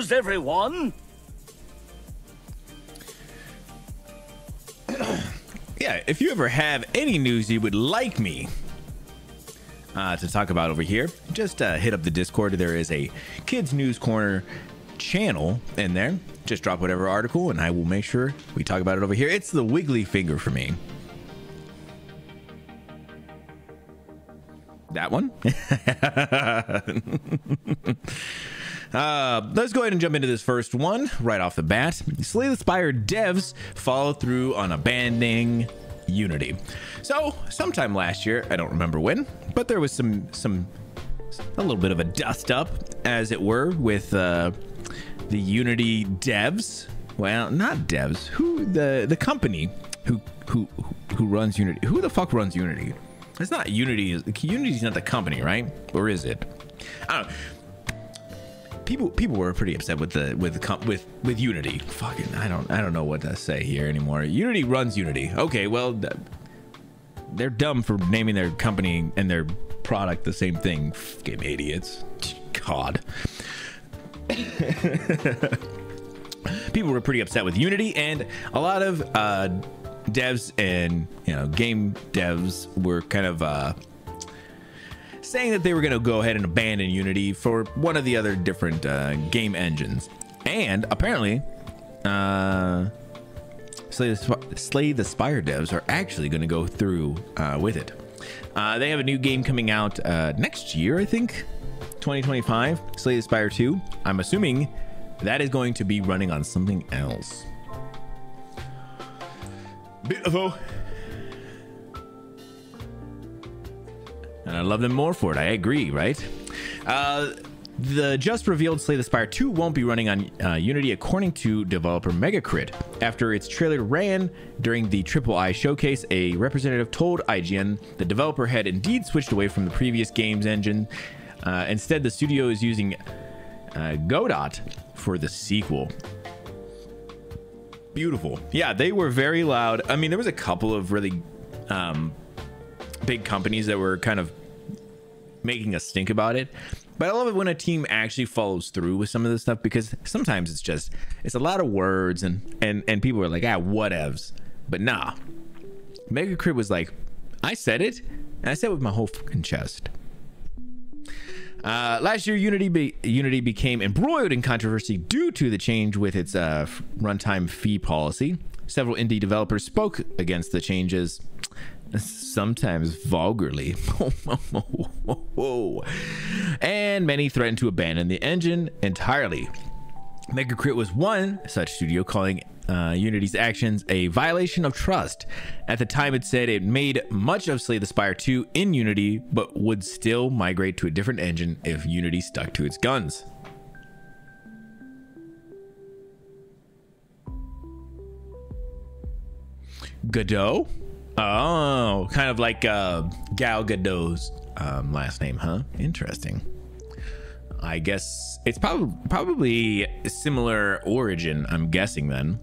news, everyone. Yeah, if you ever have any news you would like me to talk about over here, just hit up the Discord. There is a Kids News Corner channel in there. Just drop whatever article and I will make sure we talk about it over here. It's the wiggly finger for me. That one. Let's go ahead and jump into this first one right off the bat. Slay the Spire devs follow through on abandoning Unity. So sometime last year, I don't remember when, but there was a little bit of a dust up, as it were, with the Unity devs. Well, not devs. Who the company who runs Unity? Who the fuck runs Unity? It's not Unity. Unity's not the company, right? Or is it? I don't know. People were pretty upset with Unity. Fucking, I don't know what to say here anymore. Unity runs Unity. Okay, well, they're dumb for naming their company and their product the same thing. Fucking idiots. God. People were pretty upset with Unity, and a lot of devs and game devs were kind of saying that they were going to go ahead and abandon Unity for one of the other different game engines. And apparently Slay the Spire devs are actually going to go through with it. They have a new game coming out next year, I think 2025, Slay the Spire 2. I'm assuming that is going to be running on something else. Beautiful. And I love them more for it. I agree, right? The just revealed Slay the Spire 2 won't be running on Unity, according to developer Megacrit. After its trailer ran during the III showcase, a representative told IGN the developer had indeed switched away from the previous game's engine. Instead, the studio is using Godot for the sequel. Beautiful. Yeah, they were very loud. I mean, there was a couple of really big companies that were kind of making us think about it, but I love it when a team actually follows through with some of this stuff, because sometimes it's a lot of words and people are like, whatevs. But nah, Megacrit was like, I said it, and I said it with my whole fucking chest. Last year, Unity became embroiled in controversy due to the change with its runtime fee policy. Several indie developers spoke against the changes, sometimes vulgarly, and many threatened to abandon the engine entirely. Megacrit was one such studio, calling Unity's actions a violation of trust. At the time, it said it made much of Slay the Spire 2 in Unity, but would still migrate to a different engine if Unity stuck to its guns. Godot? Oh, kind of like Gal Gadot's last name, huh? Interesting. I guess it's probably a similar origin, I'm guessing then.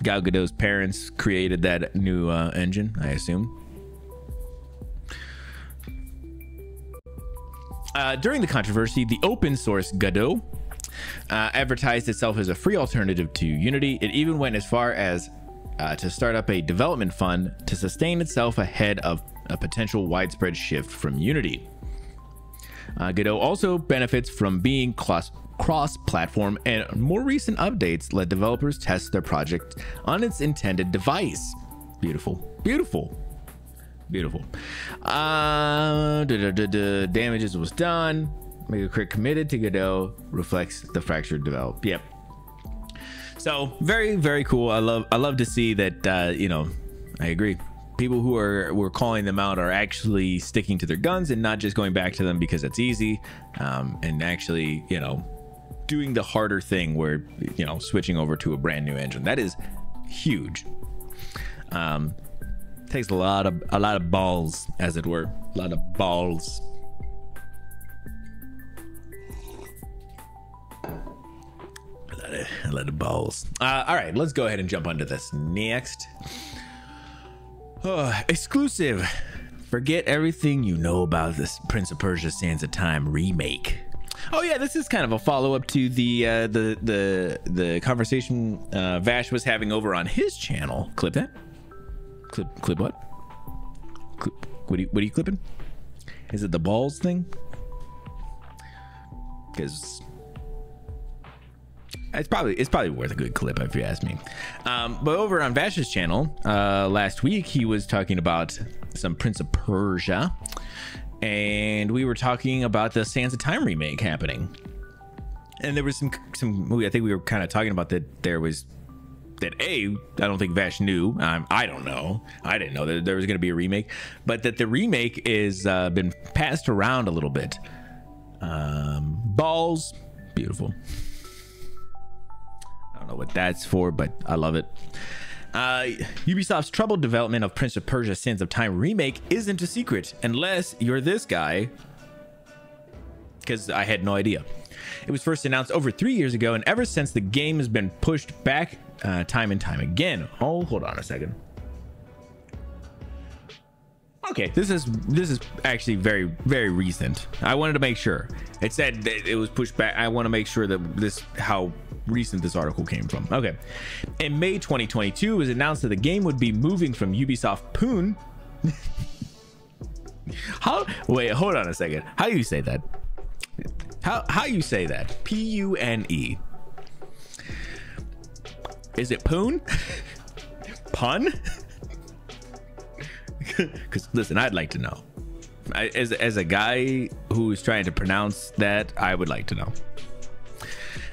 Gal Gadot's parents created that new engine, I assume. During the controversy, the open source Godot advertised itself as a free alternative to Unity. It even went as far as to start up a development fund to sustain itself ahead of a potential widespread shift from Unity. Godot also benefits from being cross-platform, and more recent updates let developers test their project on its intended device. Beautiful, beautiful, beautiful. Damages was done. Megacrit committed to Godot, reflects the fractured develop. Yep. So very, very cool. I love to see that. I agree. People who were calling them out are actually sticking to their guns and not just going back to them because it's easy, and actually, doing the harder thing where, switching over to a brand new engine. That is huge. Takes a lot of balls, as it were. A lot of balls. A lot of balls. All right, let's go ahead and jump onto this next. Exclusive Forget everything you know about this Prince of Persia: Sands of Time remake. Oh yeah, this is kind of a follow-up to the conversation Vash was having over on his channel. Clip that. Clip what? What are you clipping? Is it the balls thing? Because it's probably worth a good clip if you ask me. But over on Vash's channel last week, he was talking about some Prince of Persia, and we were talking about the Sands of Time remake happening. And there was some I think we were kind of talking about that there was that I don't think Vash knew. I don't know. I didn't know that there was going to be a remake, but that the remake is been passed around a little bit. Balls, beautiful. I don't know what that's for, but I love it. Ubisoft's troubled development of Prince of Persia: Sands of Time remake isn't a secret unless you're this guy, because I had no idea. It was first announced over 3 years ago, and ever since the game has been pushed back time and time again. Oh, hold on a second. Okay, this is actually very recent. I wanted to make sure. It said that it was pushed back. I want to make sure that how recent this article came from. Okay, in May 2022, it was announced that the game would be moving from Ubisoft Pune. Wait, hold on a second. How do you say that? How you say that? P-U-N-E. Is it Poon? Pun? Because listen, I'd like to know. As a guy who's trying to pronounce that, I would like to know.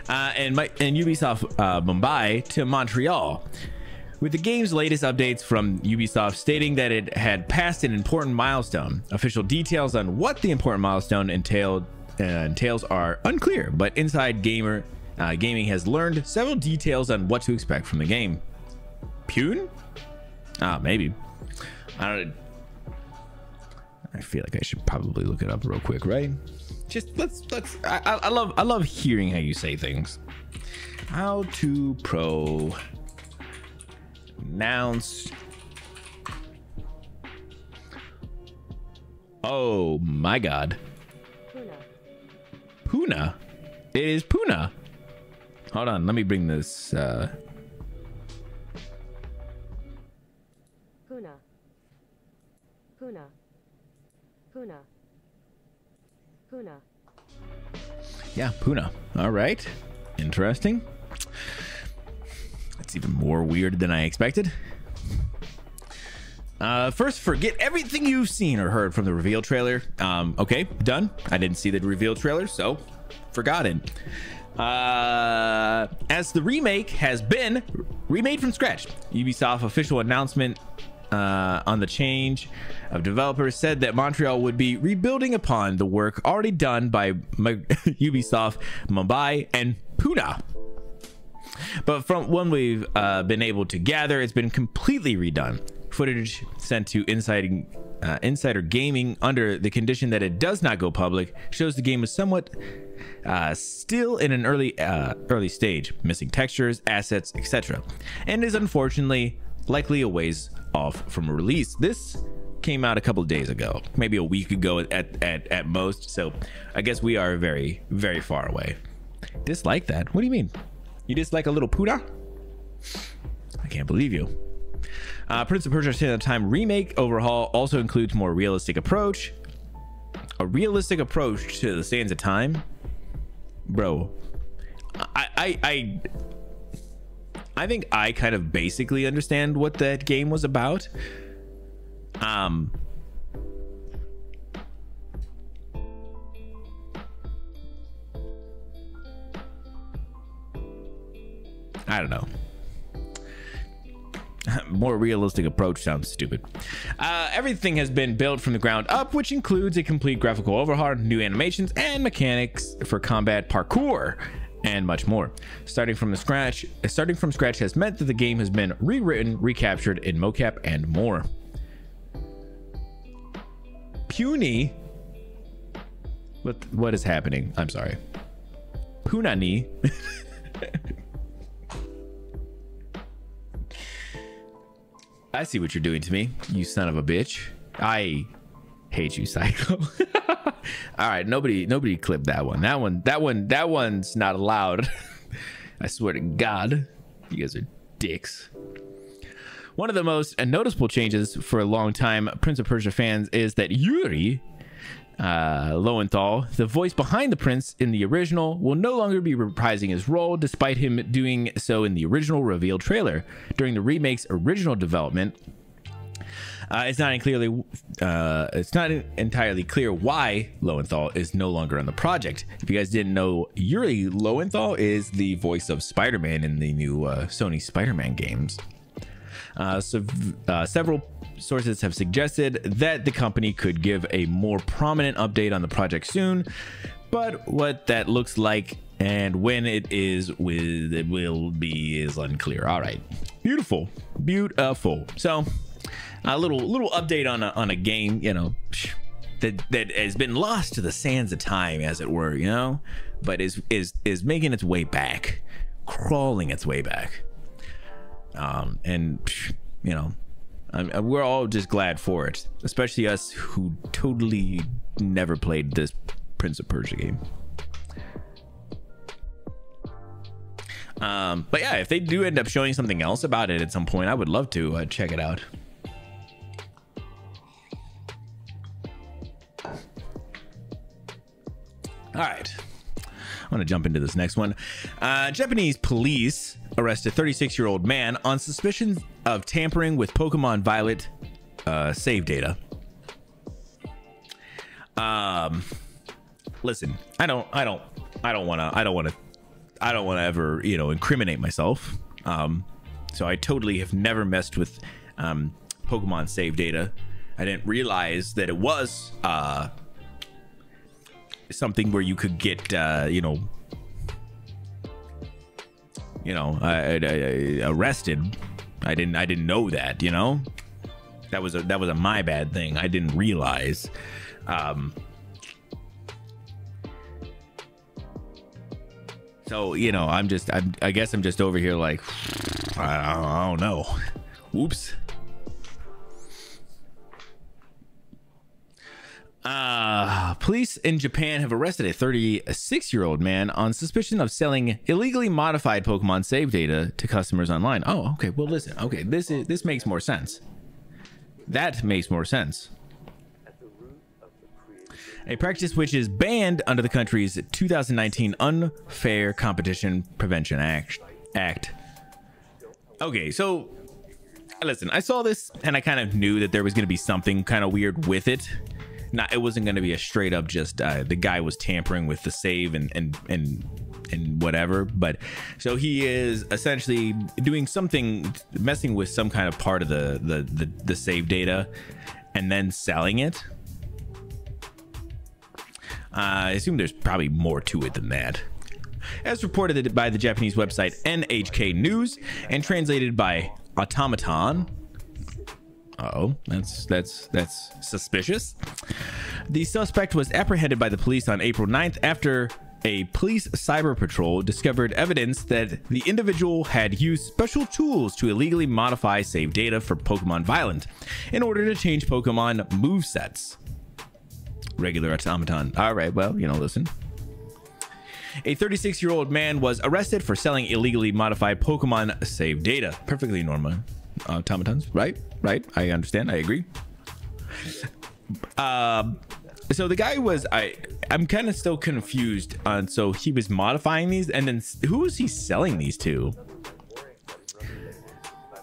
And Ubisoft Mumbai to Montreal, with the game's latest updates from Ubisoft stating that it had passed an important milestone. Official details on what the important milestone entails are unclear, but Inside Gaming has learned several details on what to expect from the game. Pune? Maybe. I feel like I should probably look it up real quick, right? Just let's I love hearing how you say things. How to pronounce. Oh my god. Puna. It is Puna. Hold on, let me bring this Puna. Yeah, Puna. All right. Interesting. That's even more weird than I expected. First, forget everything you've seen or heard from the reveal trailer. Okay, done. I didn't see the reveal trailer, so forgotten. As the remake has been remade from scratch, Ubisoft official announcement on the change of developers said that Montreal would be rebuilding upon the work already done by Ubisoft Mumbai and Pune. But from when we've been able to gather, it's been completely redone. Footage sent to Insider Gaming under the condition that it does not go public shows the game is somewhat still in an early stage, missing textures, assets, etc., and is unfortunately likely a ways off from a release. This came out a couple of days ago, maybe a week ago at most, so I guess we are very, very far away. Dislike that? What do you mean? You dislike a little Puna? I can't believe you. Prince of Persia: Sands of Time remake overhaul also includes more realistic approach. A realistic approach to the Sands of Time, bro. I think I kind of basically understand what that game was about. I don't know. More realistic approach sounds stupid. Everything has been built from the ground up, which includes a complete graphical overhaul, new animations and mechanics for combat, parkour, and much more. Starting from scratch has meant that the game has been rewritten, recaptured in mocap, and more. Puny. What is happening? I'm sorry. Punani. I see what you're doing to me, you son of a bitch. Hate you, Psycho. All right, nobody clip that one. That one's not allowed. I swear to God, you guys are dicks. One of the most noticeable changes for a long time Prince of Persia fans is that Yuri Lowenthal, the voice behind the prince in the original, will no longer be reprising his role, despite him doing so in the original reveal trailer. During the remake's original development, it's not entirely clear why Lowenthal is no longer on the project. If you guys didn't know, Yuri Lowenthal is the voice of Spider-Man in the new Sony Spider-Man games. Several sources have suggested that the company could give a more prominent update on the project soon, but what that looks like and when it will be is unclear. All right, beautiful. So a little update on a game, you know, that has been lost to the sands of time, as it were, you know, but is making its way back, crawling its way back. And you know, we're all just glad for it, especially us who totally never played this Prince of Persia game. But yeah, if they do end up showing something else about it at some point, I would love to check it out. All right, I want to jump into this next one. Japanese police arrested a 36-year-old man on suspicion of tampering with Pokemon Violet save data. Listen, I don't want to ever, you know, incriminate myself. So I totally have never messed with Pokemon save data. I didn't realize that it was something where you could get arrested. I didn't know that, you know. That was a my bad thing. I didn't realize. So, you know, I guess I'm just over here like, I don't know. Whoops. Police in Japan have arrested a 36-year-old man on suspicion of selling illegally modified Pokemon save data to customers online. Oh, okay. Well, listen. Okay, this makes more sense. That makes more sense. A practice which is banned under the country's 2019 Unfair Competition Prevention Act. Okay, so listen, I saw this and I kind of knew that there was going to be something kind of weird with it. It wasn't going to be a straight up just the guy was tampering with the save and whatever. But so he is essentially doing something, messing with some kind of part of the save data and then selling it. I assume there's probably more to it than that. As reported by the Japanese website NHK News and translated by Automaton. Uh-oh, that's suspicious. The suspect was apprehended by the police on April 9th after a police cyber patrol discovered evidence that the individual had used special tools to illegally modify save data for Pokemon Violet in order to change Pokemon movesets. Regular Automaton. All right, well, you know, listen. A 36-year-old man was arrested for selling illegally modified Pokemon save data. Perfectly normal automatons, right? Right. I understand. I agree. So the guy was, I'm kind of still confused on, so he was modifying these and then who was he selling these to?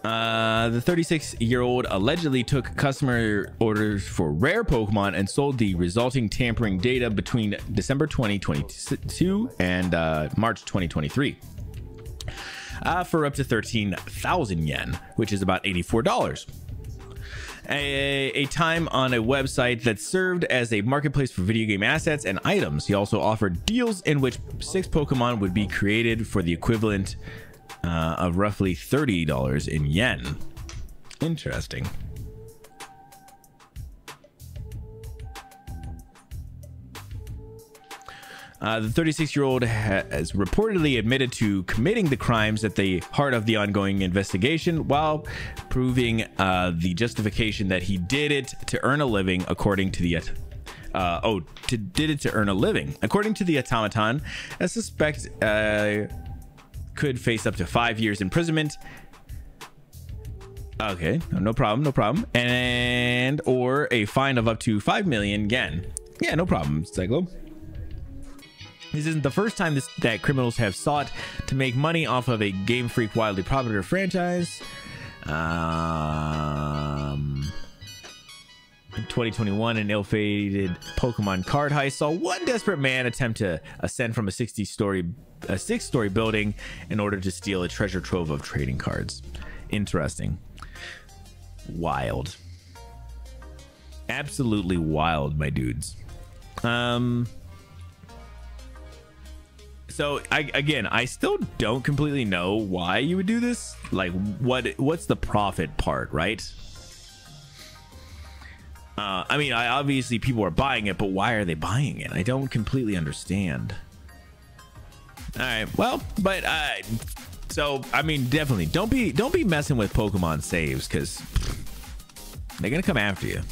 The 36-year-old allegedly took customer orders for rare Pokemon and sold the resulting tampering data between December 2022 and March 2023 for up to 13,000 yen, which is about $84. A time on a website that served as a marketplace for video game assets and items. He also offered deals in which 6 Pokemon would be created for the equivalent of roughly $30 in yen. Interesting. The 36-year-old has reportedly admitted to committing the crimes at the heart of the ongoing investigation while proving the justification that he did it to earn a living, according to the did it to earn a living. According to the automaton, a suspect could face up to 5 years imprisonment. Okay, no problem, and or a fine of up to 5 million yen. Yeah, no problem, Cyclo. This isn't the first time that criminals have sought to make money off of a Game Freak wildly popular franchise. In 2021, an ill-fated Pokemon card heist saw one desperate man attempt to ascend from a 6-story building in order to steal a treasure trove of trading cards. Interesting. Wild. Absolutely wild, my dudes. So I still don't completely know why you would do this. Like, what's the profit part, right? I mean, obviously people are buying it, but why are they buying it? I don't completely understand. All right, well, but so I mean, definitely don't be messing with Pokemon saves, because they're gonna come after you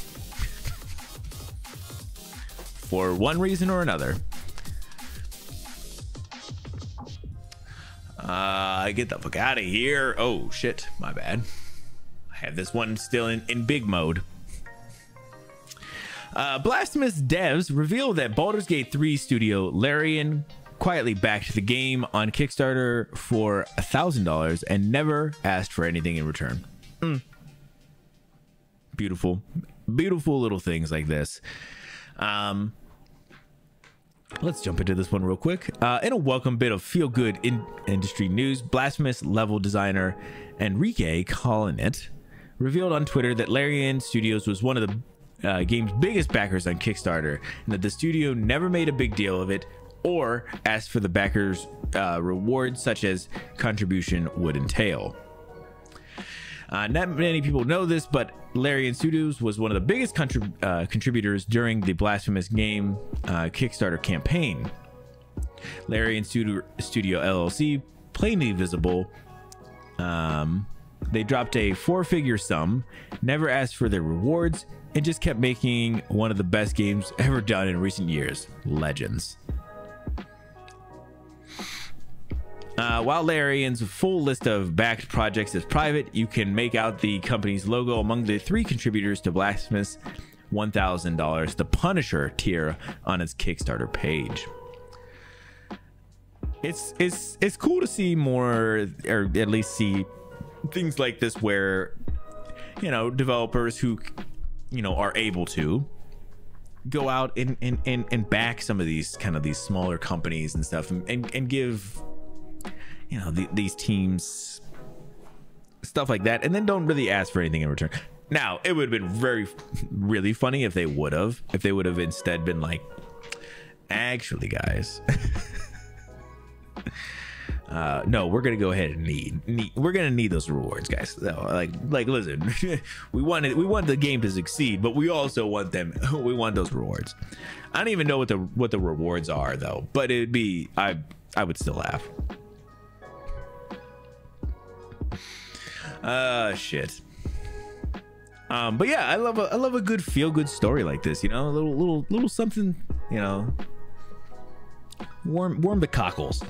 for one reason or another. Get the fuck out of here. Oh shit, my bad. I have this one still in big mode. Blasphemous devs revealed that Baldur's Gate 3 studio Larian quietly backed the game on Kickstarter for $1,000 and never asked for anything in return. Beautiful little things like this. Let's jump into this one real quick. In a welcome bit of feel-good industry news, Blasphemous level designer Enrique Collinet revealed on Twitter that Larian Studios was one of the game's biggest backers on Kickstarter, and that the studio never made a big deal of it or asked for the backers' rewards such as contribution would entail. Not many people know this, but Larian Studios was one of the biggest contributors during the Blasphemous game Kickstarter campaign. Larian Studio LLC, plainly visible, they dropped a 4-figure sum, never asked for their rewards, and just kept making one of the best games ever done in recent years. Legends. While Larian's full list of backed projects is private, you can make out the company's logo among the 3 contributors to Blasphemous $1,000, the Punisher tier, on its Kickstarter page. It's cool to see more, or at least see things like this where, you know, developers who, you know, are able to go out and back some of these smaller companies and stuff, and give, you know, these teams stuff like that, and then don't really ask for anything in return. Now, it would have been really funny if they would have instead been like, actually, guys, no, we're gonna go ahead and we're gonna need those rewards, guys. So, like listen, we want the game to succeed, but we also want we want those rewards. I don't even know what the rewards are though, but it'd be, I would still laugh. Shit. But yeah, I love a good feel-good story like this, you know, a little something, you know, warm the cockles.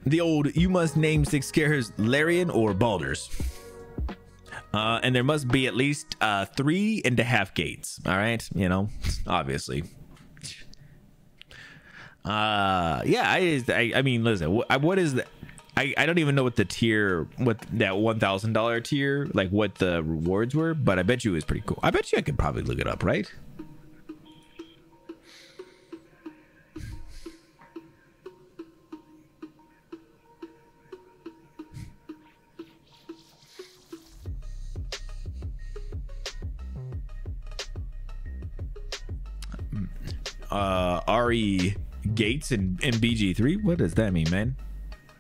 The old, you must name 6 scares Larian or Baldur's. And there must be at least 3.5 gates. All right, you know, obviously. Yeah, I mean, listen, what is the, I don't even know what the tier, what that $1,000 tier, like what the rewards were, but I bet you it was pretty cool. I bet you I could probably look it up, right? RE gates in BG3. What does that mean, man?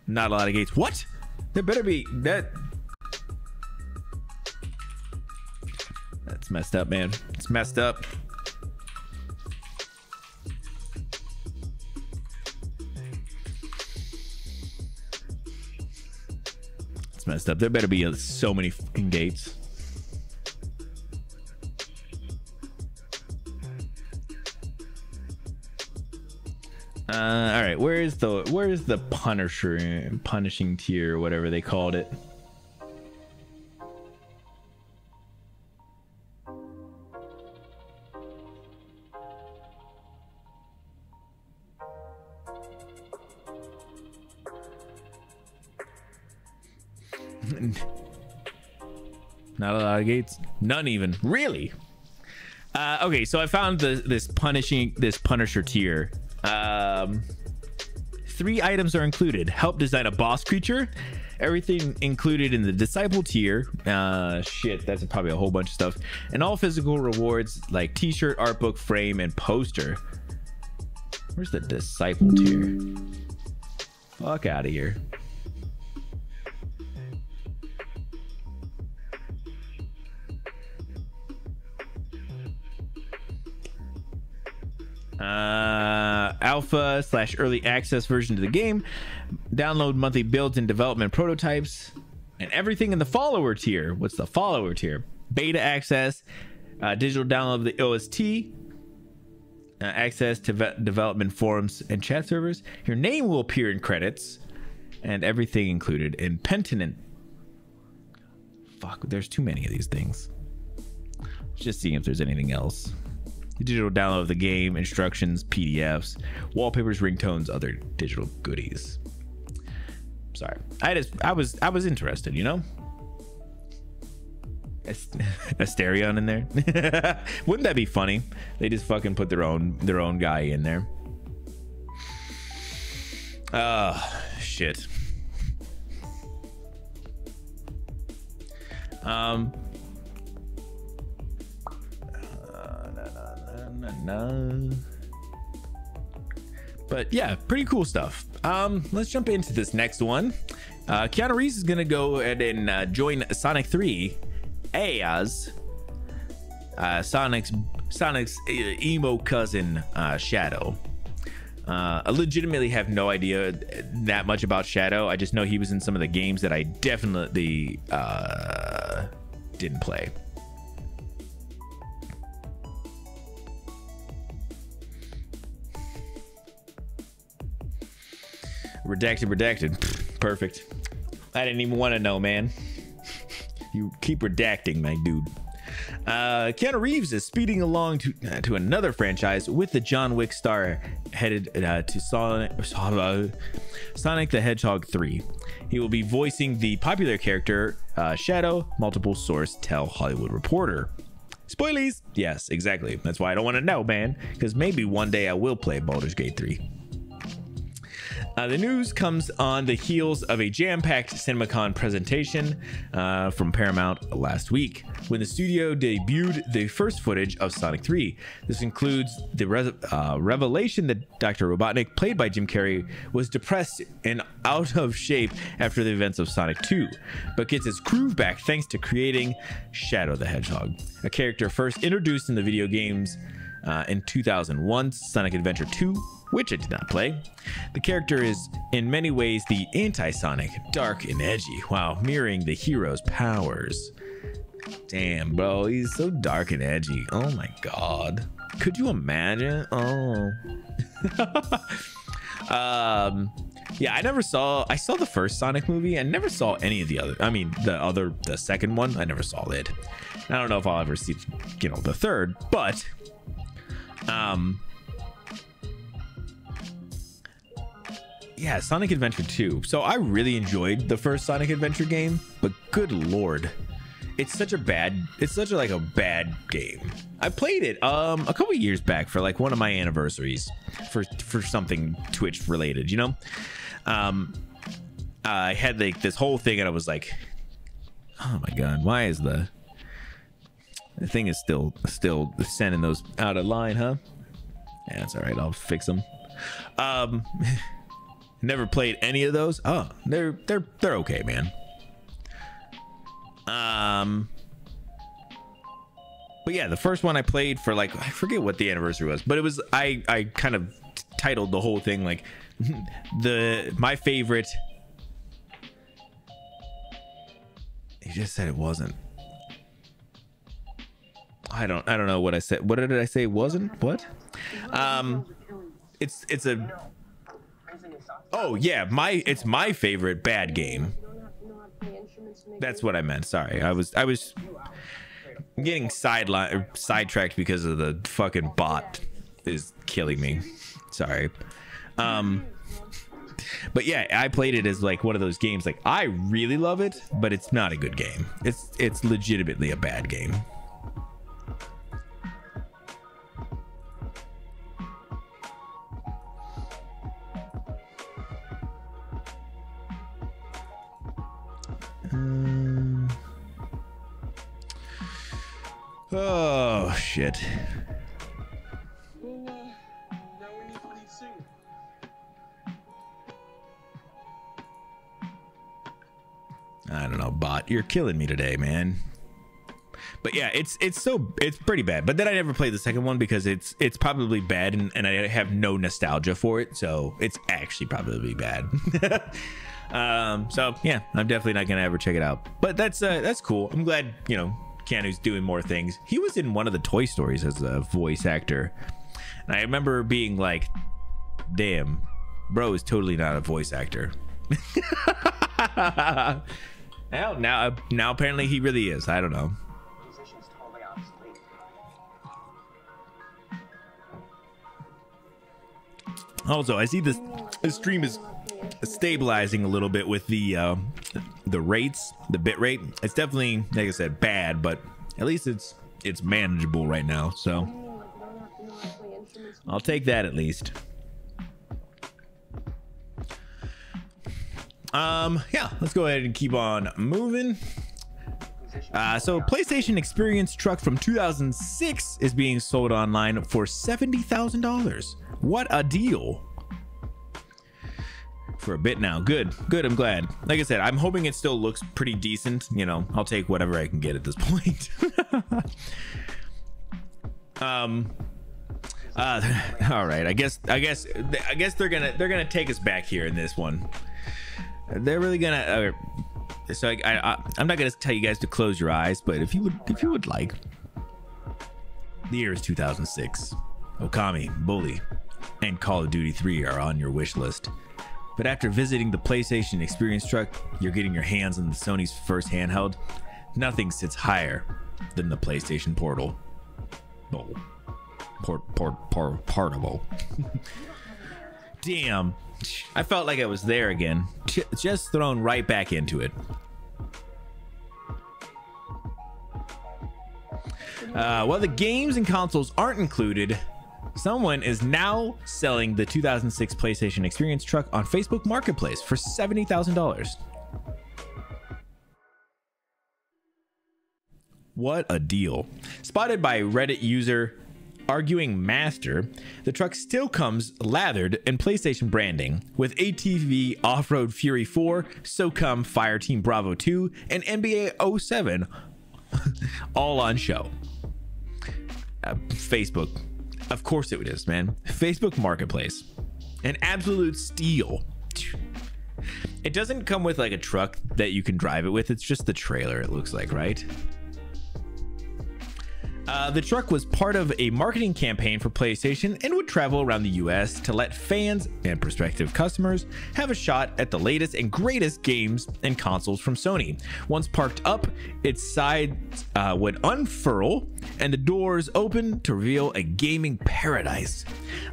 Not a lot of gates. What? There better be that. That's messed up, man. It's messed up. It's messed up. There better be so many fucking gates. All right, where's the punishing tier, whatever they called it? Not a lot of gates. None even. Really? Okay, so I found this Punisher tier. 3 items are included. Help design a boss creature. Everything included in the disciple tier. Shit, that's probably a whole bunch of stuff. And all physical rewards like t-shirt, art book, frame, and poster. Where's the disciple tier? Fuck out of here. Alpha / early access version of the game. Download monthly builds and development prototypes. And everything in the follower tier. What's the follower tier? Beta access, digital download of the OST, access to development forums and chat servers. Your name will appear in credits, and everything included in Pentiment. Fuck, there's too many of these things. Just seeing if there's anything else. Digital download of the game, instructions, PDFs, wallpapers, ringtones, other digital goodies. Sorry, I was interested, you know. Asterion in there. Wouldn't that be funny? They just fucking put their own guy in there. Shit. But yeah, pretty cool stuff. Let's jump into this next one. Keanu Reeves is gonna go ahead and join Sonic 3 as Sonic's emo cousin, Shadow. I legitimately have no idea that much about Shadow. I just know he was in some of the games that I definitely didn't play. Redacted. Perfect. I didn't even want to know, man. You keep redacting, my dude. Keanu Reeves is speeding along to another franchise with the John Wick star headed to Sonic the Hedgehog 3. He will be voicing the popular character Shadow, multiple source tell Hollywood Reporter. Spoilies! Yes, exactly. That's why I don't want to know, man, because maybe one day I will play Baldur's Gate 3. The news comes on the heels of a jam-packed CinemaCon presentation from Paramount last week, when the studio debuted the first footage of Sonic 3. This includes the revelation that Dr. Robotnik, played by Jim Carrey, was depressed and out of shape after the events of Sonic 2, but gets his groove back thanks to creating Shadow the Hedgehog, a character first introduced in the video games in 2001's Sonic Adventure 2, which I did not play. The character is in many ways the anti-Sonic, dark and edgy, while mirroring the hero's powers. Damn, bro, he's so dark and edgy. Oh my god. Could you imagine? Oh. Yeah, I saw the first Sonic movie. I never saw any of the other. I mean, the second one, I never saw it. I don't know if I'll ever see, the third, but yeah, Sonic Adventure 2. So I really enjoyed the first Sonic Adventure game, but good lord, it's such a bad game. I played it a couple years back for like one of my anniversaries for something Twitch related, I had like this whole thing and I was like, oh my god, why is the thing is still sending those out of line, huh? Yeah, that's all right, I'll fix them. Never played any of those. Oh, they're okay, man. But yeah, the first one I played for like, I forget what the anniversary was, but it was, I kind of titled the whole thing like my favorite You just said it wasn't. I don't know what I said. What did I say it wasn't? What? It's a. Oh yeah, it's my favorite bad game. That's what I meant. Sorry, I was getting sidetracked because of the fucking bot is killing me. Sorry. But yeah, I played it as like one of those games. Like I really love it, but it's not a good game. It's legitimately a bad game. Oh shit. I don't know, bot. You're killing me today, man. But yeah, it's pretty bad. But then I never played the second one because it's probably bad and I have no nostalgia for it, so it's actually probably bad. So yeah, I'm definitely not gonna ever check it out. But that's cool. I'm glad, you know, Keanu's doing more things. He was in one of the Toy Stories as a voice actor, and I remember being like, damn, bro is totally not a voice actor. Now apparently he really is. I don't know. Also, I see this stream is stabilizing a little bit with the rates, the bit rate. It's definitely, like I said, bad, but at least it's manageable right now, so I'll take that at least. Yeah, let's go ahead and keep on moving. So PlayStation Experience truck from 2006 is being sold online for $70,000. What a deal. For a bit now. Good. I'm glad. Like I said, I'm hoping it still looks pretty decent. You know, I'll take whatever I can get at this point. All right. I guess they're gonna take us back here in this one. They're really gonna. So I'm not gonna tell you guys to close your eyes, but if you would like. The year is 2006. Okami, Bully, and Call of Duty 3 are on your wish list. But after visiting the PlayStation Experience truck, you're getting your hands on the Sony's first handheld. Nothing sits higher than the PlayStation Portal. Portable. Damn, I felt like I was there again. Just thrown right back into it. While the games and consoles aren't included, someone is now selling the 2006 PlayStation Experience truck on Facebook Marketplace for $70,000. What a deal. Spotted by Reddit user Arguing Master, the truck still comes lathered in PlayStation branding with ATV Off-Road Fury 4, SOCOM Fireteam Bravo 2, and NBA 07 all on show. Facebook. Of course it is, man. Facebook Marketplace. An absolute steal. It doesn't come with like a truck that you can drive it with. It's just the trailer, it looks like, right? The truck was part of a marketing campaign for PlayStation and would travel around the US to let fans and prospective customers have a shot at the latest and greatest games and consoles from Sony. Once parked up, its sides would unfurl and the doors open to reveal a gaming paradise,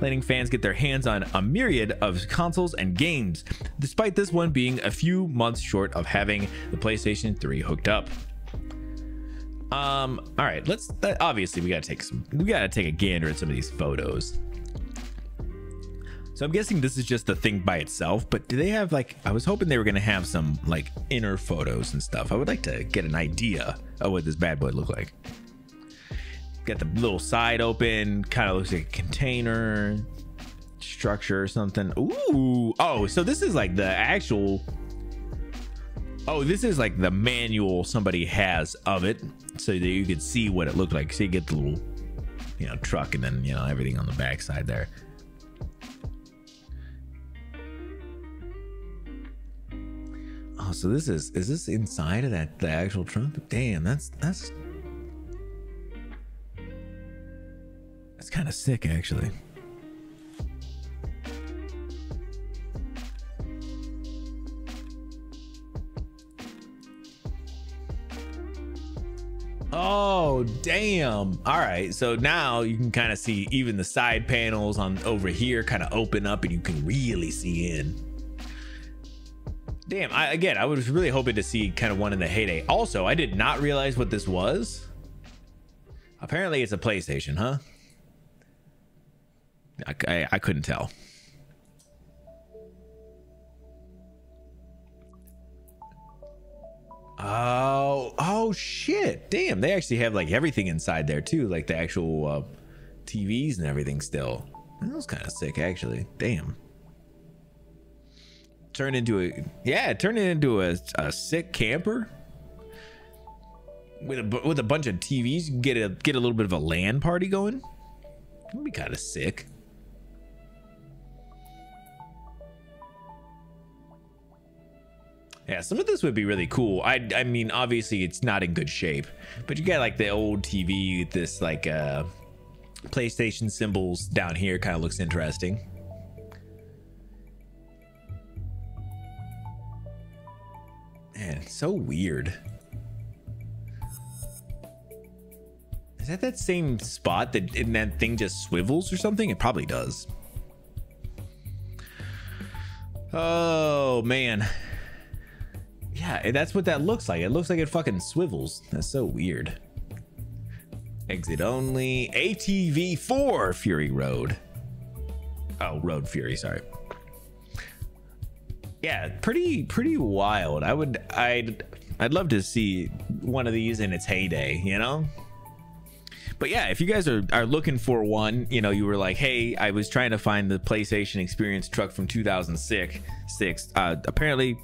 letting fans get their hands on a myriad of consoles and games, despite this one being a few months short of having the PlayStation 3 hooked up. All right, let's obviously we gotta take a gander at some of these photos. So I'm guessing this is just a thing by itself, but do they have like, I was hoping they were gonna have some like inner photos and stuff. I would like to get an idea of what this bad boy look like. Got the little side open, kind of looks like a container structure or something. Ooh, oh, so this is like the actual, oh, this is like the manual somebody has of it, so that you could see what it looked like. So you get the little, you know, truck and then, you know, everything on the back side there. Oh, so this is this inside of the actual trunk? Damn, that's kind of sick, actually. Oh, damn. All right, so now you can kind of see even the side panels on over here kind of open up and you can really see in. Damn, I was really hoping to see kind of one in the heyday. Also, I did not realize what this was. Apparently it's a PlayStation, huh? I couldn't tell. Oh shit. Damn, they actually have like everything inside there too, like the actual TVs and everything still. That was kind of sick, actually. Damn. Turn into a sick camper with a bunch of TVs. You can get a little bit of a LAN party going. That'd be kind of sick. Yeah, some of this would be really cool. I mean, obviously it's not in good shape, but you got like the old TV with this like PlayStation symbols down here. Kind of looks interesting. Man, it's so weird. Is that same spot that thing just swivels or something? It probably does. Oh man. Yeah, that's what that looks like. It looks like it fucking swivels. That's so weird. Exit only. ATV 4 Fury Road. Oh, Road Fury, sorry. Yeah, pretty wild. I'd love to see one of these in its heyday, you know? But yeah, if you guys are looking for one, you know, you were like, hey, I was trying to find the PlayStation Experience truck from 2006. Apparently,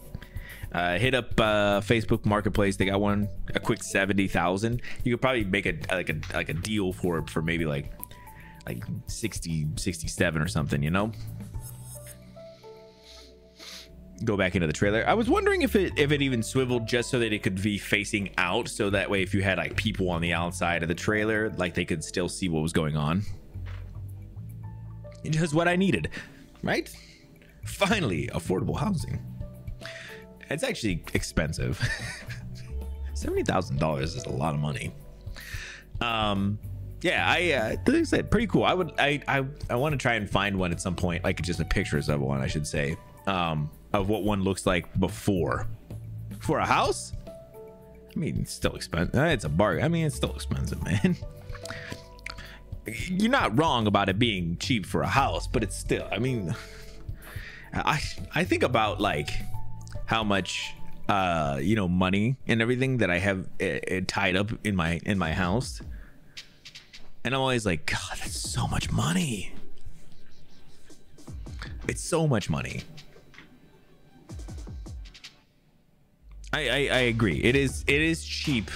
hit up Facebook Marketplace. They got one, a quick 70,000. You could probably make a deal for it for maybe like 60, 67 or something, you know? Go back into the trailer. I was wondering if it even swiveled just so that it could be facing out, so that way if you had like people on the outside of the trailer, like they could still see what was going on. Just what I needed, right? Finally, affordable housing. It's actually expensive. $70,000 is a lot of money. Yeah, like I said, pretty cool. I want to try and find one at some point, like just the pictures of one, I should say, of what one looks like before. For a house? I mean, it's still expensive. It's a bargain. I mean, it's still expensive, man. You're not wrong about it being cheap for a house, but it's still, I mean, I think about like how much you know, money and everything that I have tied up in my house, and I'm always like, God, that's so much money. It's so much money. I agree. It is cheap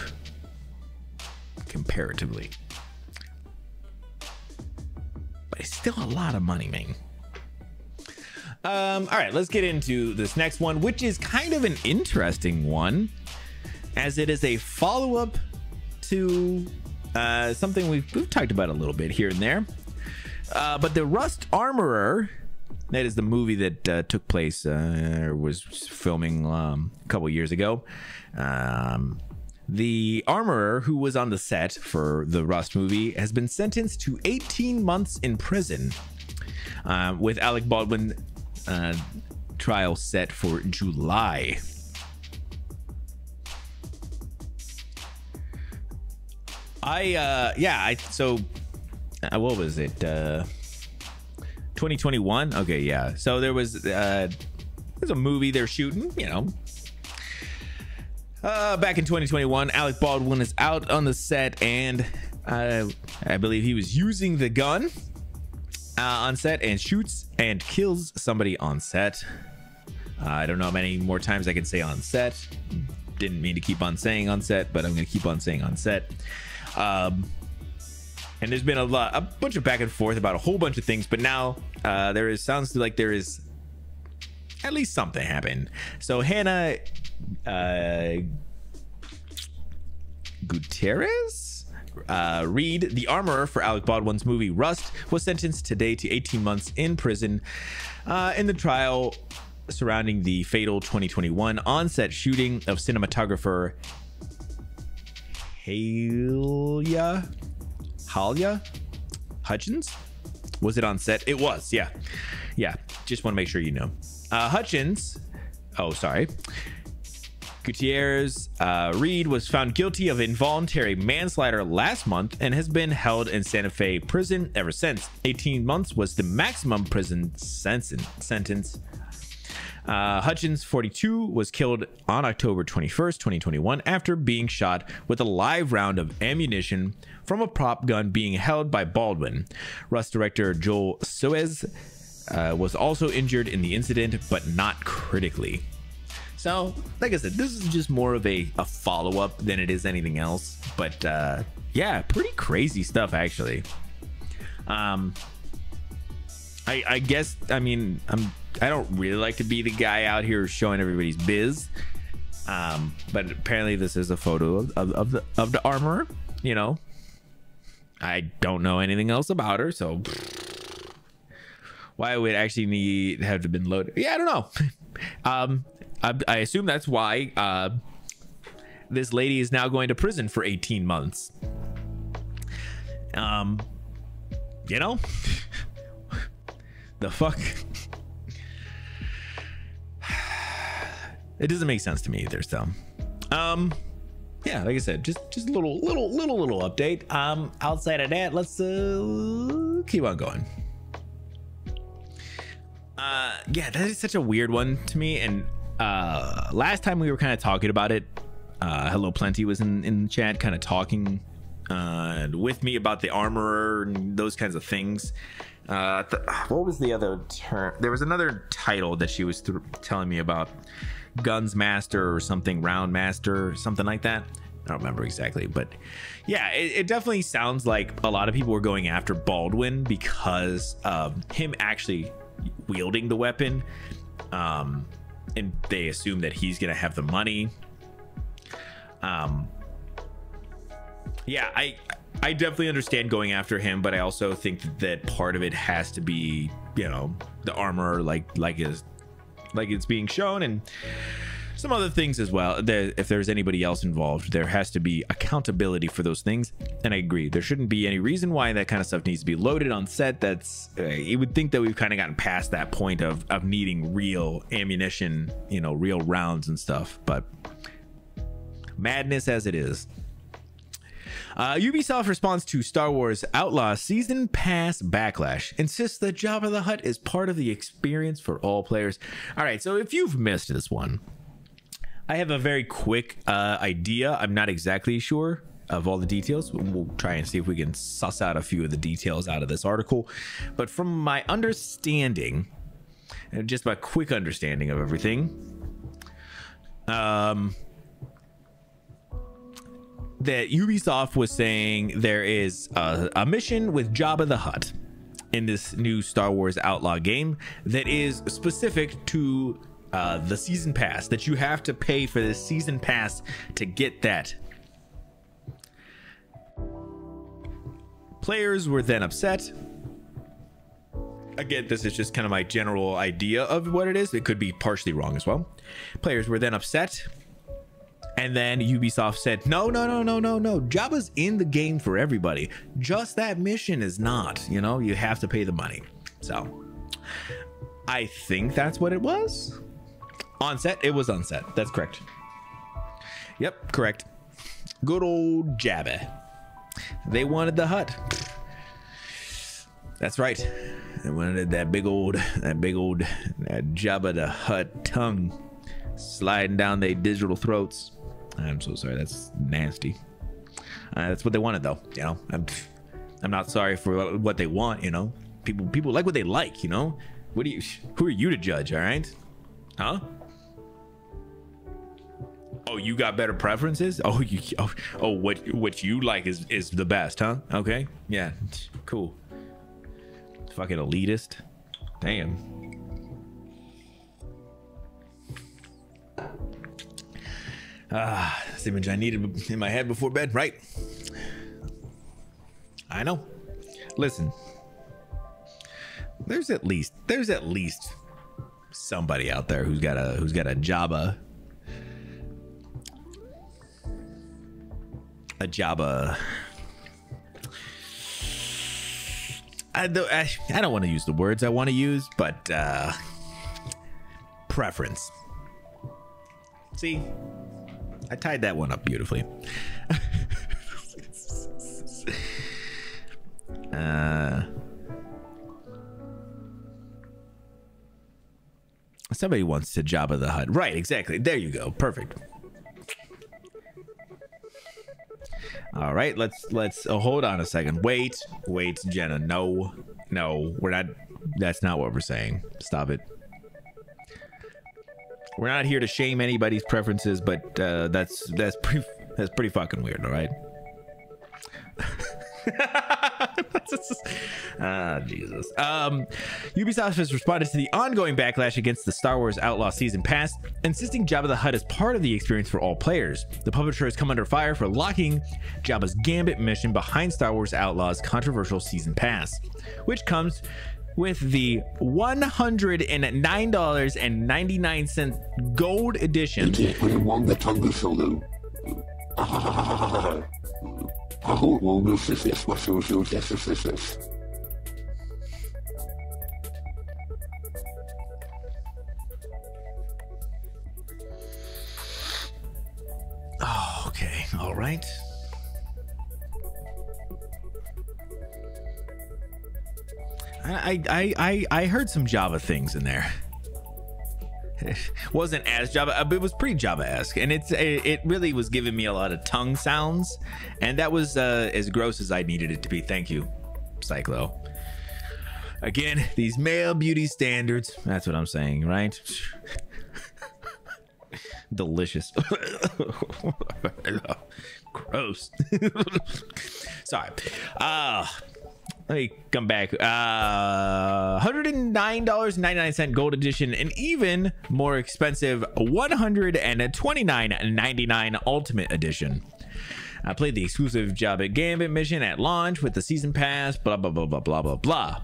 comparatively, but it's still a lot of money, man. All right, let's get into this next one, which is kind of an interesting one, as it is a follow-up to something we've talked about a little bit here and there. But the Rust Armorer, that is the movie that took place, was filming a couple years ago. The armorer who was on the set for the Rust movie has been sentenced to 18 months in prison, with Alec Baldwin trial set for July. So what was it, 2021? Okay, yeah, so there's a movie they're shooting, you know, back in 2021. Alec Baldwin is out on the set, and I believe he was using the gun on set and shoots and kills somebody on set. I don't know how many more times I can say on set. Didn't mean to keep on saying on set, but I'm going to keep on saying on set. And there's been a bunch of back and forth about a whole bunch of things, but now sounds like there is at least something happened. So Hannah Gutierrez. Reed, the armorer for Alec Baldwin's movie Rust, was sentenced today to 18 months in prison in the trial surrounding the fatal 2021 on-set shooting of cinematographer Halia Hutchins. Was it on set? It was, yeah. Just want to make sure you know. Hutchins, Gutierrez Reed was found guilty of involuntary manslaughter last month and has been held in Santa Fe prison ever since. 18 months was the maximum prison sentence. Hutchins, 42, was killed on October 21st, 2021, after being shot with a live round of ammunition from a prop gun being held by Baldwin. Rust director Joel Suez was also injured in the incident, but not critically. So, like I said, this is just more of a follow-up than it is anything else. But yeah, pretty crazy stuff, actually. I guess, I mean, I don't really like to be the guy out here showing everybody's biz. But apparently this is a photo of the armorer, you know. I don't know anything else about her, so why would it actually have to been loaded? Yeah, I don't know. I assume that's why this lady is now going to prison for 18 months. You know, the fuck. It doesn't make sense to me either. So, yeah, like I said, just a little update. Outside of that, let's keep on going. Yeah, that is such a weird one to me. And last time we were kind of talking about it, Hello Plenty was in the chat kind of talking with me about the armorer and those kinds of things. What was the other term? There was another title that she was telling me about, Guns Master or something, Round Master, something like that. I don't remember exactly, but yeah, it definitely sounds like a lot of people were going after Baldwin because of him actually wielding the weapon, and they assume that he's gonna have the money. Yeah, I definitely understand going after him, but I also think that part of it has to be, you know, the armor, like it's being shown, and some other things as well. If there's anybody else involved, there has to be accountability for those things. And I agree, there shouldn't be any reason why that kind of stuff needs to be loaded on set. That's you would think that we've kind of gotten past that point of needing real ammunition, you know, real rounds and stuff, but madness as it is. Ubisoft responds to Star Wars Outlaw Season Pass backlash, insists that Jabba the Hutt is part of the experience for all players. All right, so if you've missed this one, I have a very quick idea. I'm not exactly sure of all the details. We'll try and see if we can suss out a few of the details out of this article. But from my understanding, and just my quick understanding of everything, that Ubisoft was saying there is a mission with Jabba the Hutt in this new Star Wars Outlaw game that is specific to the season pass, that you have to pay for the season pass to get that. Players were then upset. Again, this is just kind of my general idea of what it is. It could be partially wrong as well. Players were then upset. And then Ubisoft said, no. Jabba's in the game for everybody. Just that mission is not, you know, you have to pay the money. So I think that's what it was. On set, it was on set. That's correct. Yep, correct. Good old Jabba. They wanted the Hutt. That's right. They wanted that big old Jabba the Hutt tongue sliding down their digital throats. I'm so sorry. That's nasty. That's what they wanted, though. You know, I'm not sorry for what they want. You know, people like what they like. You know, who are you to judge? All right, huh? Oh, you got better preferences? Oh, what you like is the best, huh? Okay, yeah, cool. Fucking elitist. Damn. This image I needed in my head before bed, right? I know. Listen, there's at least somebody out there who's got a Jabba I don't want to use the words I want to use, but preference. See, I tied that one up beautifully. Somebody wants to Jabba the Hutt. Right, exactly. There you go. Perfect. All right, let's hold on a second. Wait, Jenna. No, we're not. That's not what we're saying. Stop it. We're not here to shame anybody's preferences, but that's pretty fucking weird. All right. Jesus. Ubisoft has responded to the ongoing backlash against the Star Wars Outlaw Season Pass, insisting Jabba the Hutt is part of the experience for all players. The publisher has come under fire for locking Jabba's Gambit mission behind Star Wars Outlaw's controversial Season Pass, which comes with the $109.99 gold edition. Oh, okay. All right. I heard some Java things in there. It wasn't as Java, but it was pretty Java-esque, and it really was giving me a lot of tongue sounds, and that was as gross as I needed it to be. Thank you, Cyclo. Again, these male beauty standards. That's what I'm saying, right? Delicious. Gross. Sorry. Let me come back. $109.99 gold edition, and even more expensive $129.99 ultimate edition. I played the exclusive Jabba Gambit mission at launch with the season pass. Blah blah blah blah blah blah blah.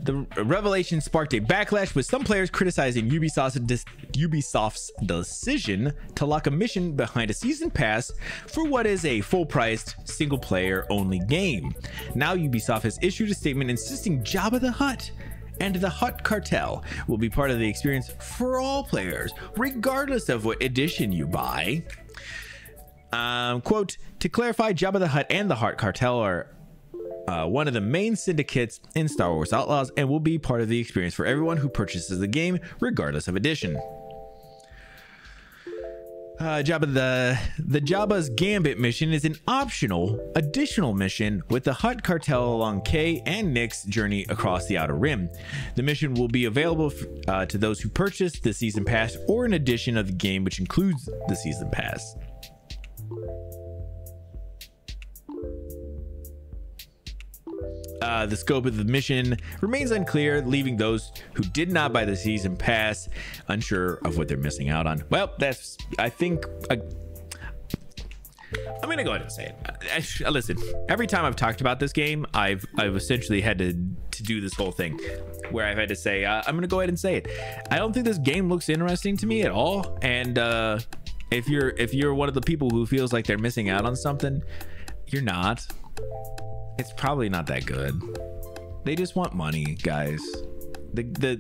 The revelation sparked a backlash, with some players criticizing Ubisoft's decision to lock a mission behind a season pass for what is a full-priced, single-player only game. Now Ubisoft has issued a statement insisting Jabba the Hutt and the Hutt Cartel will be part of the experience for all players, regardless of what edition you buy. Quote, to clarify, Jabba the Hutt and the Hutt Cartel are one of the main syndicates in Star Wars Outlaws and will be part of the experience for everyone who purchases the game, regardless of edition. The Jabba's Gambit mission is an optional, additional mission with the Hutt Cartel along Kay and Nick's journey across the Outer Rim. The mission will be available to those who purchase the Season Pass or an edition of the game which includes the Season Pass. The scope of the mission remains unclear, leaving those who did not buy the season pass unsure of what they're missing out on. Well, that's, I think, I'm gonna go ahead and say it. Listen, every time I've talked about this game, I've essentially had to do this whole thing where I've had to say, I'm gonna go ahead and say it. I don't think this game looks interesting to me at all. And if you're one of the people who feels like they're missing out on something, you're not. It's probably not that good. They just want money, guys. The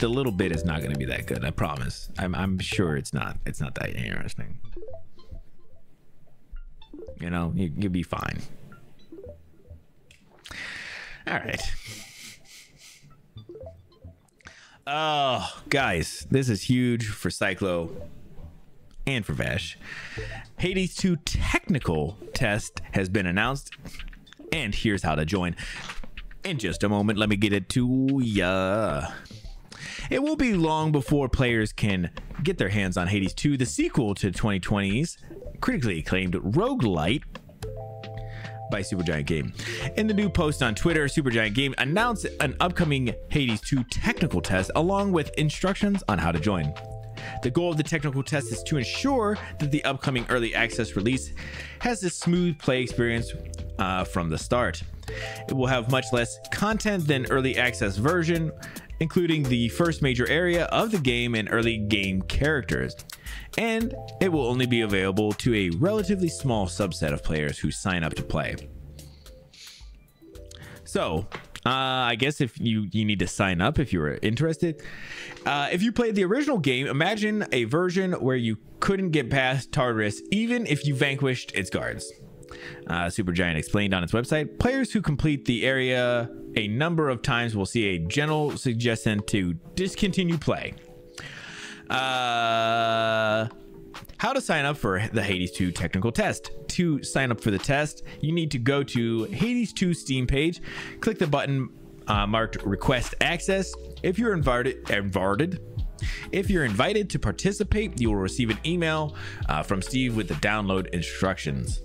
little bit is not going to be that good. I promise. I'm sure it's not. It's not that interesting. You know, you'll be fine. All right. Oh, guys, this is huge for Cyclo and for Vash. Hades 2 technical test has been announced. And here's how to join. In just a moment, let me get it to ya. It won't be long before players can get their hands on Hades 2, the sequel to 2020's critically acclaimed roguelite by Supergiant Game. In the new post on Twitter, Supergiant Game announced an upcoming Hades 2 technical test along with instructions on how to join. The goal of the technical test is to ensure that the upcoming early access release has a smooth play experience from the start. It will have much less content than early access version, including the first major area of the game and early game characters. And it will only be available to a relatively small subset of players who sign up to play. So, I guess if you need to sign up if you were interested. If you played the original game, imagine a version where you couldn't get past Tartarus even if you vanquished its guards. Supergiant explained on its website, players who complete the area a number of times will see a general suggestion to discontinue play. How to sign up for the Hades 2 technical test. To sign up for the test, you need to go to Hades 2 Steam page, click the button marked Request Access. If you're invited to participate, you will receive an email from Steve with the download instructions.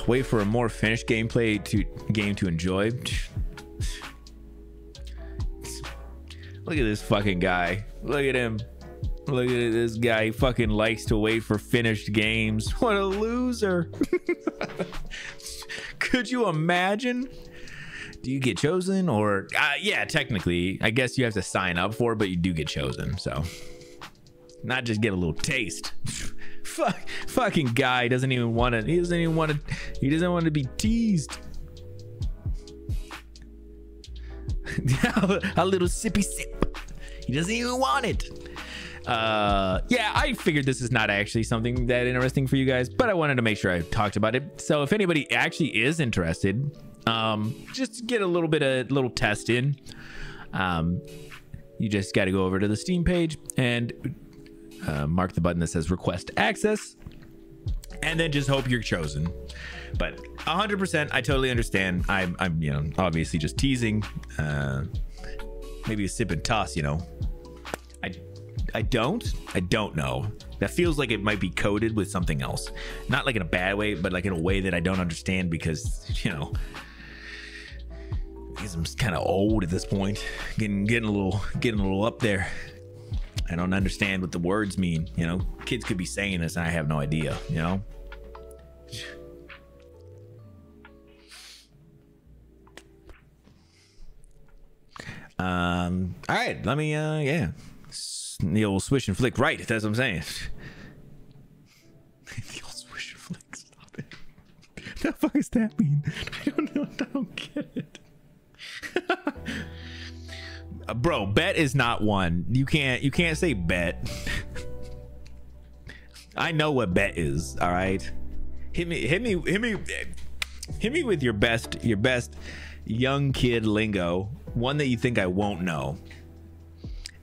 Wait for a more finished gameplay game to enjoy. Look at this fucking guy. Look at him. Look at this guy. He fucking likes to wait for finished games. What a loser. Could you imagine? Do you get chosen? Or yeah, technically I guess you have to sign up for it, but you do get chosen. So not just get a little taste. Fucking guy doesn't even want to. He doesn't want to be teased. A little sippy sip. He doesn't even want it. Yeah, I figured this is not actually something that interesting for you guys, but I wanted to make sure I talked about it. So if anybody actually is interested, just get a little test in. You just got to go over to the Steam page and mark the button that says Request Access, and then just hope you're chosen. But 100%, I totally understand. I'm obviously just teasing. Maybe a sip and toss, I don't know. That feels like it might be coded with something else, not like in a bad way, but like in a way that I don't understand because I'm kind of old at this point, getting a little up there. I don't understand what the words mean. Kids could be saying this and I have no idea. All right, let me the old swish and flick, right? That's what I'm saying. The old swish and flick, stop it. What the fuck does that mean? I don't know. I don't get it. Bro, bet is not one. You can't say bet. I know what bet is. All right, hit me with your best young kid lingo, one that you think I won't know.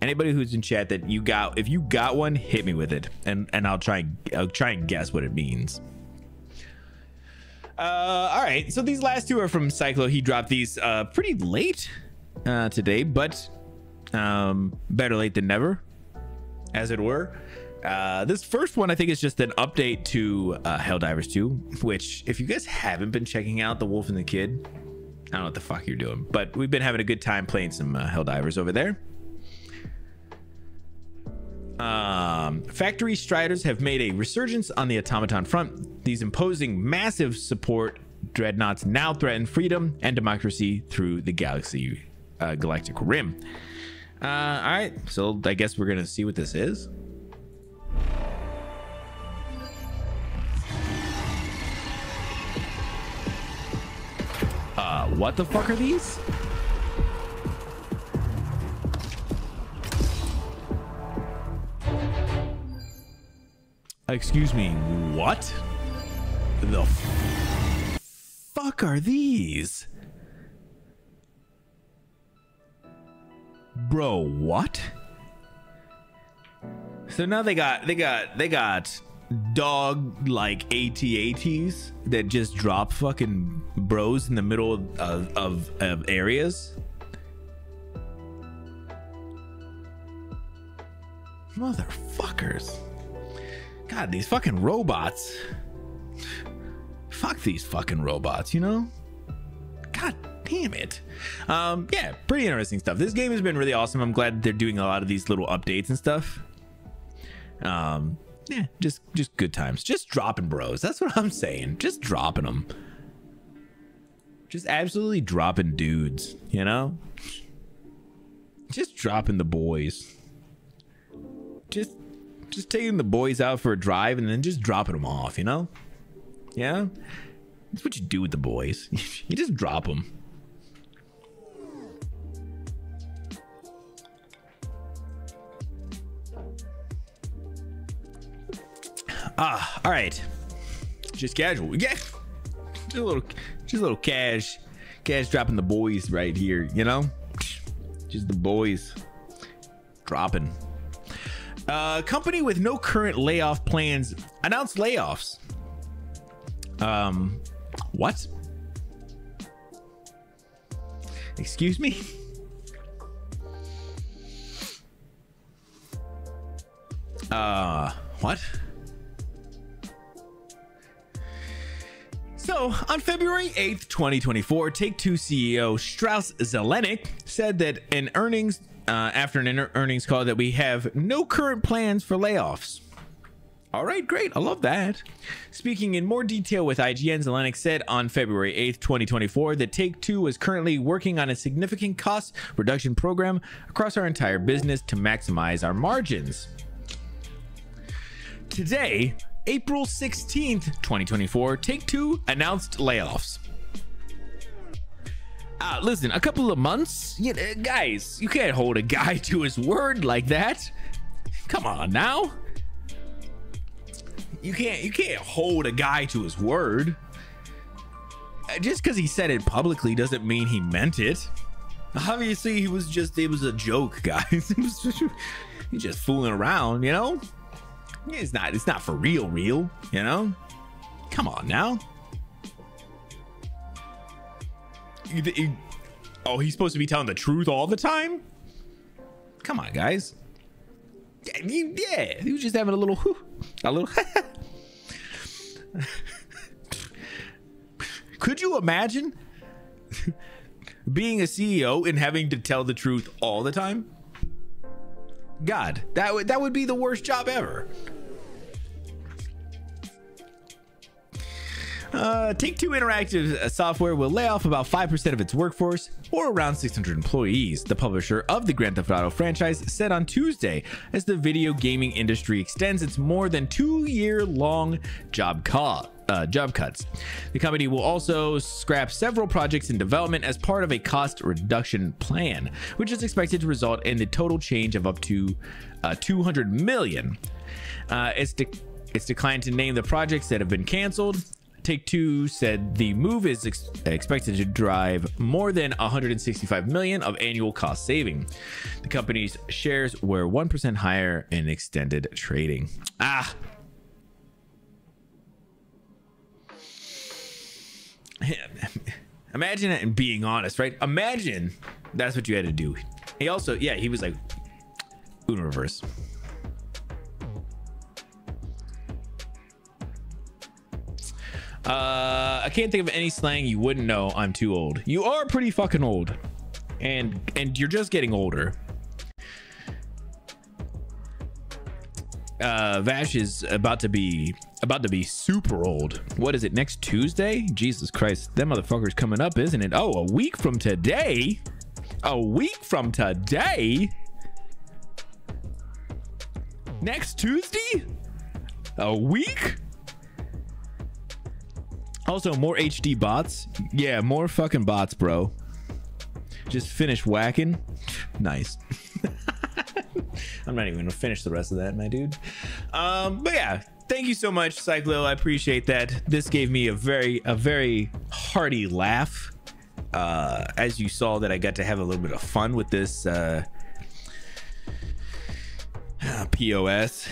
Anybody who's in chat that if you got one, hit me with it, and I'll try and guess what it means. All right, so these last two are from Cyclo. He dropped these pretty late today, but better late than never, as it were. This first one I think is just an update to Helldivers 2, which if you guys haven't been checking out The Wolf and the Kid, I don't know what the fuck you're doing, but we've been having a good time playing some Helldivers over there. Factory Striders have made a resurgence on the automaton front. These imposing massive support dreadnoughts now threaten freedom and democracy through the galactic rim. All right, so I guess we're gonna see what this is. What the fuck are these? Excuse me, what the fuck are these? Bro, what? So now they got dog like AT-ATs that just drop fucking bros in the middle of areas. Motherfuckers. God, these fucking robots. Fuck these fucking robots, God damn it. Yeah, pretty interesting stuff. This game has been really awesome. I'm glad they're doing a lot of these little updates and stuff. Yeah, just good times. Just dropping bros. That's what I'm saying. Just dropping them. Just absolutely dropping dudes, you know? Just dropping the boys. Just taking the boys out for a drive and then just dropping them off, you know? Yeah? That's what you do with the boys. You just drop them. All right. Just casual. Yeah. Just a little cash dropping the boys right here, you know? Just the boys dropping. Company with no current layoff plans announced layoffs. What? Excuse me? What? So, on February 8th, 2024, Take-Two CEO Strauss Zelnick said that after an earnings call that we have no current plans for layoffs. All right, great. I love that. Speaking in more detail with IGN, Zelnick said on February 8th, 2024, that Take-Two was currently working on a significant cost reduction program across our entire business to maximize our margins. Today, April 16th, 2024, Take-Two announced layoffs. Listen, a couple of months? Guys, you can't hold a guy to his word like that. Come on now. You can't hold a guy to his word. Just because he said it publicly doesn't mean he meant it. Obviously, it was a joke, guys. He's just fooling around, you know? It's not for real, you know? Come on now. Oh, he's supposed to be telling the truth all the time? Come on, guys. Yeah, he was just having a little Could you imagine being a CEO and having to tell the truth all the time? God, that would be the worst job ever. Take-Two Interactive Software will lay off about 5% of its workforce, or around 600 employees, the publisher of the Grand Theft Auto franchise said on Tuesday, as the video gaming industry extends its more than 2-year-long job cuts. The company will also scrap several projects in development as part of a cost reduction plan, which is expected to result in the total change of up to $200 million. It's declined to name the projects that have been canceled. Take-Two said the move is expected to drive more than $165 million of annual cost saving. The company's shares were 1% higher in extended trading. Imagine it, and being honest, right? Imagine that's what you had to do. He also, yeah, he was like, Uno reverse. I can't think of any slang you wouldn't know. I'm too old. You are pretty fucking old, and you're just getting older. Vash is about to be super old. What is it, next Tuesday? Jesus Christ, that motherfucker's coming up, isn't it? Oh, a week from today. A week from today. Next Tuesday. A week. Also, more HD bots. Yeah, more fucking bots, bro. Just finish whacking. Nice. I'm not even gonna finish the rest of that, my dude. But yeah, thank you so much, Cyclo. I appreciate that. This gave me a very hearty laugh. As you saw, that I got to have a little bit of fun with this POS.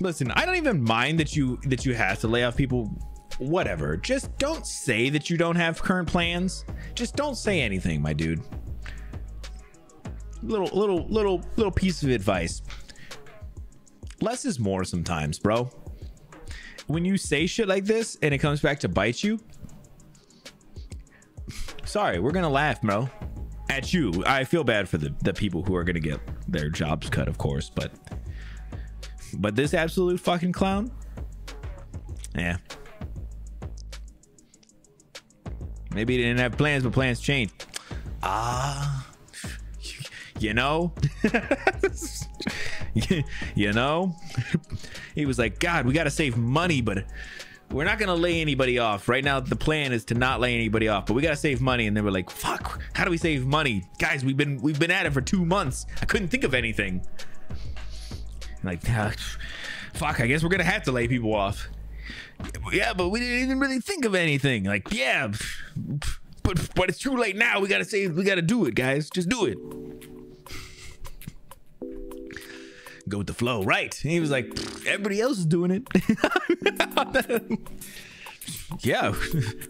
Listen, I don't even mind that you have to lay off people. Whatever, just don't say that you don't have current plans. Just don't say anything, my dude. Little piece of advice. Less is more sometimes, bro. When you say shit like this and it comes back to bite you, sorry, we're gonna laugh, bro, at you. I feel bad for the people who are gonna get their jobs cut, of course, but this absolute fucking clown, yeah. Maybe he didn't have plans, but plans changed. You know. You know, he was like, God, we got to save money, but we're not gonna lay anybody off right now. The plan is to not lay anybody off, but we gotta save money. And they were like, fuck, how do we save money, guys? We've been at it for 2 months. I couldn't think of anything. Like, fuck, I guess we're gonna have to lay people off. Yeah, but we didn't even really think of anything. Like, yeah, but it's too late now. We gotta do it, guys. Just do it. Go with the flow, right? And he was like, everybody else is doing it. Yeah,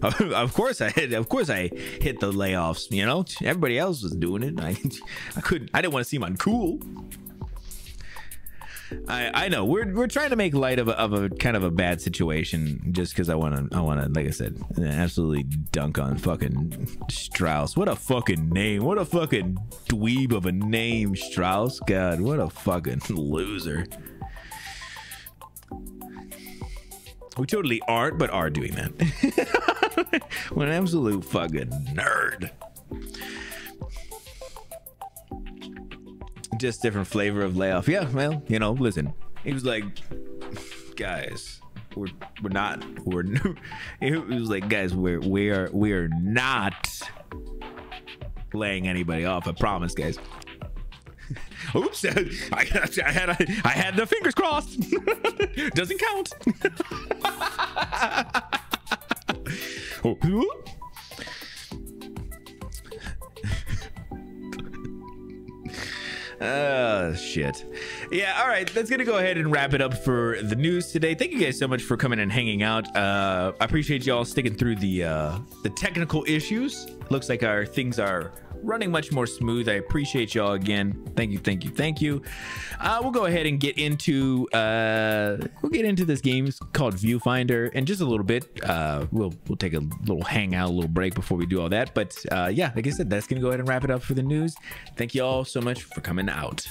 of course I hit the layoffs. You know, everybody else was doing it. I didn't want to seem uncool. I know we're trying to make light of a kind of a bad situation just because I want to, like I said, absolutely dunk on fucking Strauss. What a fucking name. What a fucking dweeb of a name, Strauss. God, what a fucking loser. We totally aren't, but are doing that. What an absolute fucking nerd. Just different flavor of layoff. Yeah, well, you know, listen, he was like, guys, it was like, guys, we are not laying anybody off. I promise, guys. Oops, I had the fingers crossed. Doesn't count. Oh. Shit. Yeah, all right, that's gonna go ahead and wrap it up for the news today. Thank you guys so much for coming and hanging out. I appreciate y'all sticking through the technical issues. Looks like our things are running much more smooth. I appreciate y'all again. Thank you. We'll go ahead and get into this game called Viewfinder in just a little bit. We'll take a little hangout, a little break before we do all that. But yeah, like I said, that's gonna go ahead and wrap it up for the news. Thank you all so much for coming out.